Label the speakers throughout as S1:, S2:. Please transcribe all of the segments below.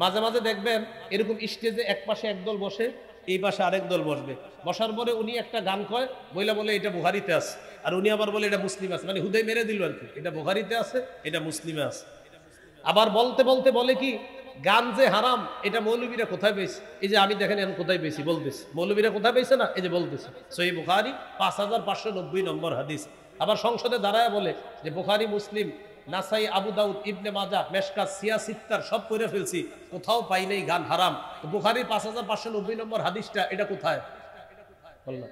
S1: মাঝে মাঝে দেখবেন এরকম স্টেজে এক পাশে একদল বসে, এই পাশে আরেক দল বসবে। বসার পরে উনি একটা গান কয়, বইলা বলে এটা বুখারীতে আছে, আর উনি আবার বলে এটা মুসলিম আছে, মানে হুদাই মেরে দিল আর কি, এটা বুখারীতে আছে, এটা মুসলিমে আছে। আবার বলতে বলতে বলে কি, গান যে হারাম এটা মৌলবীরা কোথায় পেয়েছে? এই যে আমি দেখেন এখন কোথায় পেয়েছি বলতেছি, মৌলবীরা কোথায় পেয়েছে না, এই যে বলতেছে সহিহ বুখারী 5590 নম্বর হাদিস। আবার সংসদে দাঁড়ায় বলে যে বুখারী, মুসলিম, নাসাই, আবু দাউদ, ইবনে মাজাহ, মেশকাত, সিয়াসিত্তার সব পড়ে ফেলছি, কোথাও পাই নাই গান হারাম। তো বুখারী 5590 নম্বর হাদিসটা এটা কোথায় বললাম?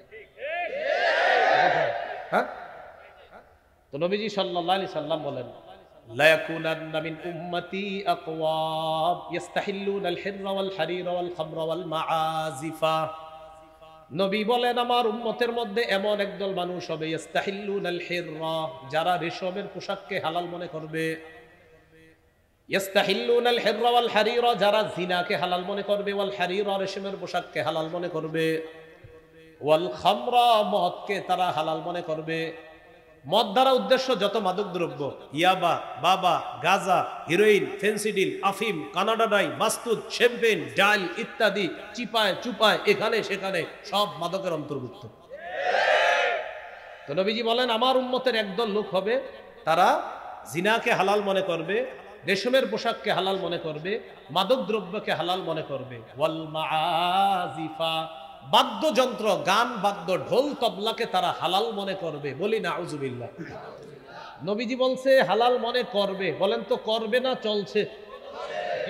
S1: হ্যাঁ, তো নবীজি সাল্লাল্লাহু আলাইহি সাল্লাম বলেন, লা ইয়াকুনান্না মিন উম্মতি আকওয়াম ইস্তাহিল্লুনা আল হিররা ওয়াল হারিরা ওয়াল খামরা ওয়াল মাআজিফা। নবী বলেন আমার উম্মতের মধ্যে এমন একদল মানুষ হবে, ইস্তাহিল্লুনা আল হিররা, যারা রেশমের পোশাককে হালাল মনে করবে, ইস্তাহিল্লুনা আল হিররা ওয়াল হারিরা, যারা জিনাকে হালাল মনে করবে, ওয়াল হারিরা, রেশমের পোশাককে হালাল মনে করবে, ওয়াল খামরা, মদকে তারা হালাল মনে করবে। মদ দ্বারা উদ্দেশ্য যত মাদক দ্রব্য, ইয়াবা, বাবা, গাজা, হিরোইন, ফেন্সিডিল, আফিম, কানাডাডাই, মাস্তুদ, শ্যাম্পেন, ডাল ইত্যাদি, চিপায় চুপায় এখানে সেখানে সব মাদকের অন্তর্ভুক্ত। তো নবীজি বলেন আমার উম্মতের একদল লোক হবে, তারা জিনাকে হালাল মনে করবে, রেশমের পোশাককে হালাল মনে করবে, মাদক দ্রব্যকে হালাল মনে করবে, ওয়াল মাআজিফা, বাদ্যযন্ত্র, গান বাদ্য, ঢোল তবলাকে তারা হালাল মনে করবে। বলি নাউজুবিল্লাহ। নবীজি বলছে হালাল মনে করবে, বলেন তো করবে না চলছে?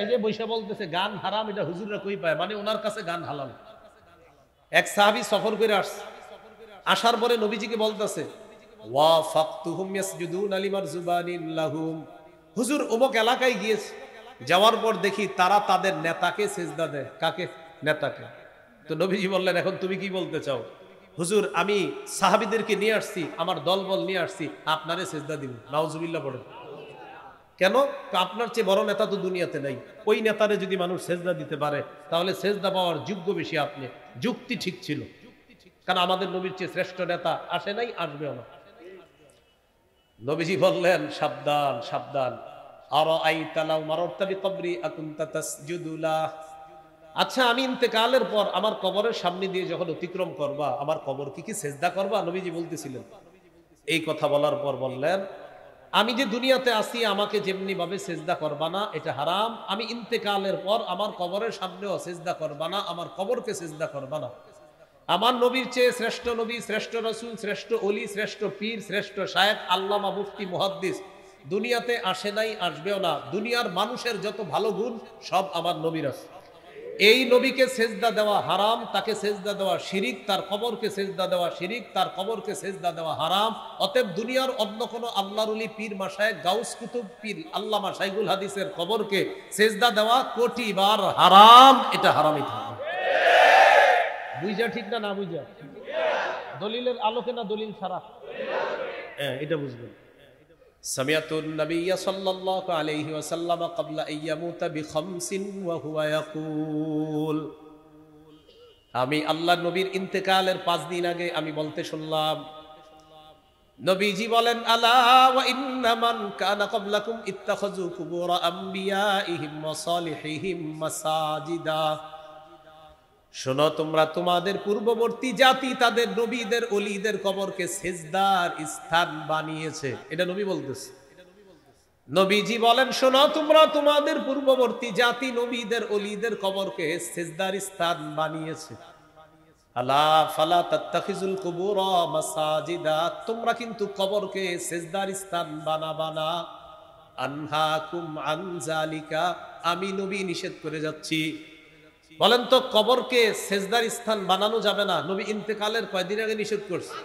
S1: এই যে বৈশা বলতেছে গান হারাম, এটা হুজুররা কই পায়, মানে ওনার কাছে গান হালাল। এক সাহাবী সফর করে আসছে, আসার পরে নবীজিকে বলতেছে ওয়া ফাকতুহুম ইয়াসজুদুনা লিমারজুবানিন লাহুম, হুজুর অমুক এলাকায় গিয়েছে, যাওয়ার পর দেখি তারা তাদের নেতাকে সিজদা দেয়। কাকে? নেতাকে। তো নবীজি বললেন এখন তুমি কি বলতে চাও? হুজুর আমি সাহাবীদেরকে নিয়ে আসছি, আমার দলবল নিয়ে আসছি, আপনারে সিজদা দিব। নাউজুবিল্লাহ পড়েন। কেন? আপনার চেয়ে বড় নেতা তো দুনিয়াতে নাই, ওই নেতারে যদি মানুষ সিজদা দিতে পারে তাহলে সিজদা পাওয়ার যোগ্য বেশি আপনি। যুক্তি ঠিক ছিল, কারণ আমাদের নবীর চেয়ে শ্রেষ্ঠ নেতা আসে নাই, আসবেও না। নবীজি বললেন সাবধান সাবধান, আরাআইতা লাউ মারারতা বিকবরি আকুনতা তাসজুদু লাহ, আচ্ছা আমি ইন্তেকালের পর আমার কবরের সামনে দিয়ে যখন অতিক্রম করবা, আমার কবর কি সেজদা করবা? নবীজি বলতেছিলেন। এই কথা বলার পর বললেন আমি যে দুনিয়াতে আসি আমাকে যেমনি ভাবে সেজদা করবা না, এটা হারাম। আমি ইন্তেকালের পর আমার কবরের সামনেও সেজদা করবা না, আমার কবরকে সেজদা করবা না। আমার নবীর চেয়ে শ্রেষ্ঠ নবী, শ্রেষ্ঠ রাসূল, শ্রেষ্ঠ ওলি, শ্রেষ্ঠ পীর, শ্রেষ্ঠ শায়েখ, আল্লামা, মুফতি, মুহাদ্দিস দুনিয়াতে আসে নাই, আসবেও না। দুনিয়ার মানুষের যত ভালো গুণ সব আমার নবীর আছে। এই নবীকে সেজদা দেওয়া হারাম, তাকে সেজদা দেওয়া শিরিক, তার কবরকে সেজদা দেওয়া শিরিক, তার কবরকে সেজদা দেওয়া হারাম। অতএব দুনিয়ার অন্য কোনো আল্লাহর ওলি, পীর, মাশায়েখ, গাউস, কুতুব, পীর, আল্লামা, শাইখুল হাদিসের কবরকে সেজদা দেওয়া কোটিবার হারাম। এটা হারামই থাকবে। বুঝা ঠিক না? না বুঝা? দলিলের আলোকে না দলিল ছাড়া? হ্যাঁ, এটা বুঝবেন। সামিআতুন নাবিয়্য সাল্লাল্লাহু আলাইহি ওয়াসাল্লাম ক্বাবলা আন ইয়ামুতা বিখামসিন ওয়া হুয়া ইয়াকুল, আমি আল্লাহর নবীর ইন্তেকালের 5 দিন আগে আমি বলতে শুনলাম, নবীজি বলেন আলা ওয়া ইন্না মান কানা ক্বাবলাকুম ইত্তাখাযু কুবুর আমবিয়াইহিম ওয়া সালিহিহিম মাসাজিদা, শোনো তোমরা তোমাদের পূর্ববর্তী জাতি তাদের নবীদের ওলিদের কবরকে সেজদার স্থান বানিয়েছে। এটা নবী বলতেছে। নবীজি বলেন শোনো তোমরা তোমাদের পূর্ববর্তী জাতি নবীদের ওলিদের কবরকে সেজদার স্থান বানিয়েছে। আলা ফালা তাত্তাখিজুল কুবুর মাসাজিদা, তোমরা কিন্তু কবরকে সেজদার স্থান বানাবা না। আনহাকুম আন যালিকা, আমি নবী নিষেধ করে যাচ্ছি। বলেন তো কবরকে সেজদার স্থান বানানো যাবে না, নবী ইন্তেকালের কয়দিন আগে নিষেধ করছে।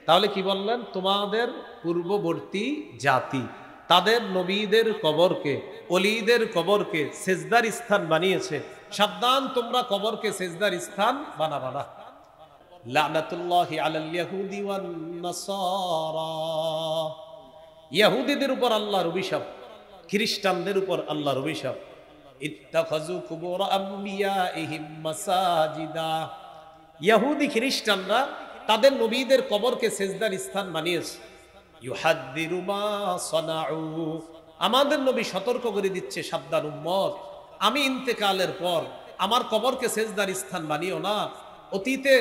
S1: তাহলে কি বললেন? তোমাদের পূর্ববর্তী জাতি তাদের নবীদের কবরকে, ওলিদের কবরকে সেজদার স্থান বানিয়েছে। সাবধান, তোমরা কবরকে সেজদার স্থান বানাবা না। লানাতুল্লাহি আলাল ইয়াহুদি ওয়ান নাসারা, ইহুদিদের উপর আল্লাহর অভিশাপ, খ্রিস্টানদের উপর আল্লাহর অভিশাপ। ইত্তাখাযু কুবুর আমবিয়াইহিম মাসাজিদা, ইহুদি খ্রিস্টানরা তাদের নবীদের কবরকে সেজদার স্থান বানিয়েছে। ইউহাদ্দিরু মা সানাউ, আমাদের নবী সতর্ক করে দিচ্ছে, সাবধান উম্মত, আমি ইন্তেকালের পর আমার কবরকে সেজদার স্থান বানিও না। অতীতে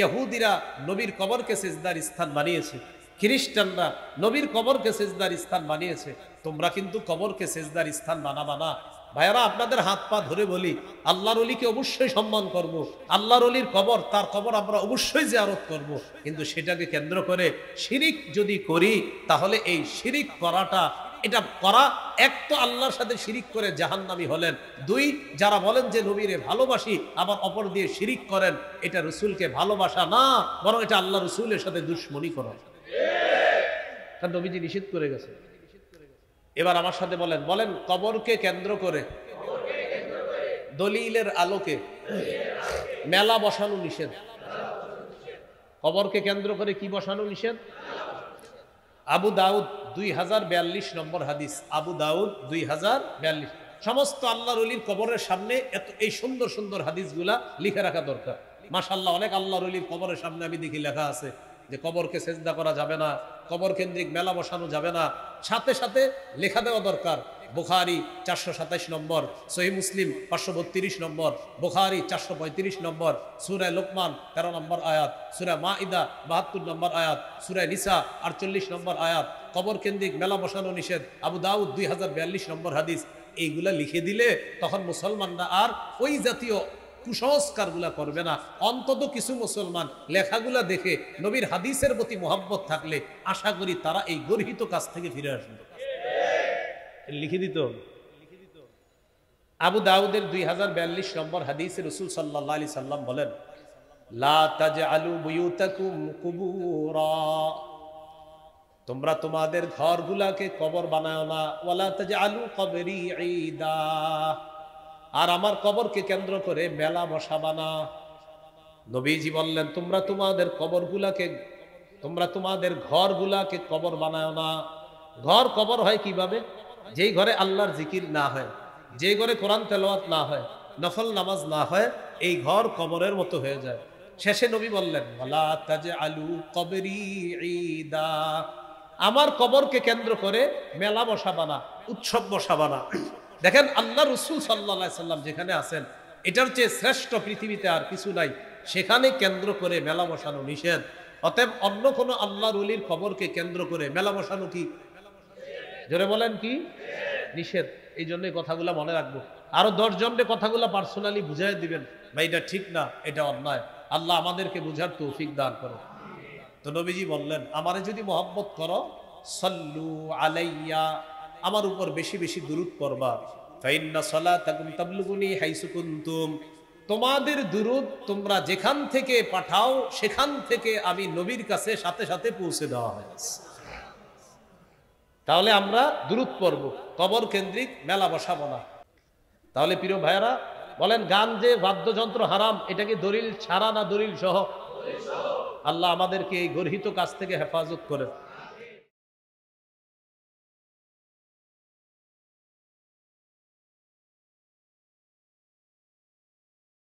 S1: ইহুদিরা নবীর কবরকে সেজদার স্থান বানিয়েছে, খ্রিস্টানরা নবীর কবরকে সেজদার স্থান বানিয়েছে, তোমরা কিন্তু কবরকে সেজদার স্থান বানাবা না। ভাইয়ারা, আপনাদের হাত পা ধরে বলি, আল্লাহর ওলিকে অবশ্যই সম্মান করব, আল্লাহর ওলির কবর, তার কবর আমরা অবশ্যই জিয়ারত করব, কিন্তু সেটাকে কেন্দ্র করে শিরিক যদি করি, তাহলে এই শিরিক করাটা, এটা করা, এক তো আল্লাহর সাথে শিরিক করে জাহান্নামী হলেন, দুই যারা বলেন যে নবীরে ভালোবাসি আবার অপর দিয়ে শিরিক করেন, এটা রসুলকে ভালোবাসা না, বরং এটা আল্লাহ রসুলের সাথে দুশ্মনী করা। কারণ নবীজি নিষেধ করে গেছে। এবার আমার সাথে বলেন, বলেন কবরকে কেন্দ্র করে দলিলের আলোকে মেলা বসানো নিষেধ। কবরকে কেন্দ্র করে কি বসানো নিষেধ? আবু দাউদ 2042 নম্বর হাদিস, আবু দাউদ 2042। সমস্ত আল্লাহর ওলির কবরের সামনে এত এই সুন্দর সুন্দর হাদিসগুলা লিখে রাখা দরকার। মাশাআল্লাহ, অনেক আল্লাহর ওলির কবরের সামনে আমি দেখি লেখা আছে যে কবরকে সেজদা করা যাবে না, কবর কেন্দ্রিক মেলা বসানো যাবে না। সাথে সাথে লেখা দেওয়া দরকার, বুখারী 427 নম্বর, সহিহ মুসলিম 532 নম্বর, বুখারী 435 নম্বর, সূরা লোকমান 13 নম্বর আয়াত, সূরা মাইদা 72 নম্বর আয়াত, সূরা নিসা 48 নম্বর আয়াত, কবর কেন্দ্রিক মেলা বসানো নিষেধ, আবু দাউদ 2042 নম্বর হাদিস। এইগুলা লিখে দিলে তখন মুসলমানরা আর ওই জাতীয় কুসংস্কারগুলা করবে না। অন্তত কিছু মুসলমান লেখাগুলা দেখে নবীর হাদিসের প্রতি মোহাব্বত থাকলে আশা করি তারা এই গর্হিত কাজ থেকে ফিরে আসবে। লিখে দিত। আবু দাউদের 2042 নম্বর হাদিসে রাসূল সাল্লাল্লাহু আলাইহি সাল্লাম বলেন, লা তাজআলু বুয়ুতাকুম কুবুরা, তোমরা তোমাদের ঘরগুলাকে কবর বানাও না, ওয়ালা তাজআলু কবরি ঈদা, আর আমার কবরকে কেন্দ্র করে মেলা বসাবা না। নবীজি বললেন, তোমরা তোমাদের কবরগুলাকে, তোমরা তোমাদের ঘরগুলাকে কবর বানাও না। ঘর কবর হয় কিভাবে? যেই ঘরে আল্লাহর জিকির না হয়, যে ঘরে কোরআন তেলাওয়াত না হয়, নফল নামাজ না হয়, এই ঘর কবরের মতো হয়ে যায়। শেষে নবী বললেন, ওয়ালা তাজআলু কবরি ঈদা, আমার কবরকে কেন্দ্র করে মেলা বসাবা না, উৎসব বসাবা না। দেখেন, আল্লাহ রসুল সাল্লাল্লাহু আলাইহি সাল্লাম যেখানে আছেন, এটার চেয়ে শ্রেষ্ঠ পৃথিবীতে আর কিছু নাই, সেখানে কেন্দ্র করে মেলা বসানো নিষেধ। অতএব অন্য কোনো আল্লাহর ওলির কবরকে কেন্দ্র করে মেলা বসানো কি? জোরে বলেন, কি? নিষেধ। এই জন্য কথাগুলো মনে রাখবো। আরো 10 জনকে কথাগুলো পার্সোনালি বুঝাই দিবেন, ভাই এটা ঠিক না, এটা অন্যায়। আল্লাহ আমাদেরকে বুঝার তৌফিক দান করো। তো নবীজি বললেন, আমারে যদি মহব্বত করো, সাল্লু আলাইয়া, আমার উপর বেশি বেশি দুরূদ পড়বা, ফাইন্না সালাতাকুম তাবলুগুনি হাইসু কুনতুম, তোমাদের দুরূদ তোমরা যেখান থেকে পাঠাও সেখান থেকে আমি নবীর কাছে সাথে সাথে পৌঁছে দেওয়া হয়েছে। তাহলে আমরা দুরূদ পড়ব, কবর কেন্দ্রিক মেলা বসাবো না। তাহলে প্রিয় ভাইয়েরা, বলেন, গান যে বাদ্যযন্ত্র হারাম, এটা কি দলিল ছাড়া না দলিল সহ? আল্লাহ আমাদেরকে এই গর্হিত কাজ থেকে হেফাজত করেন।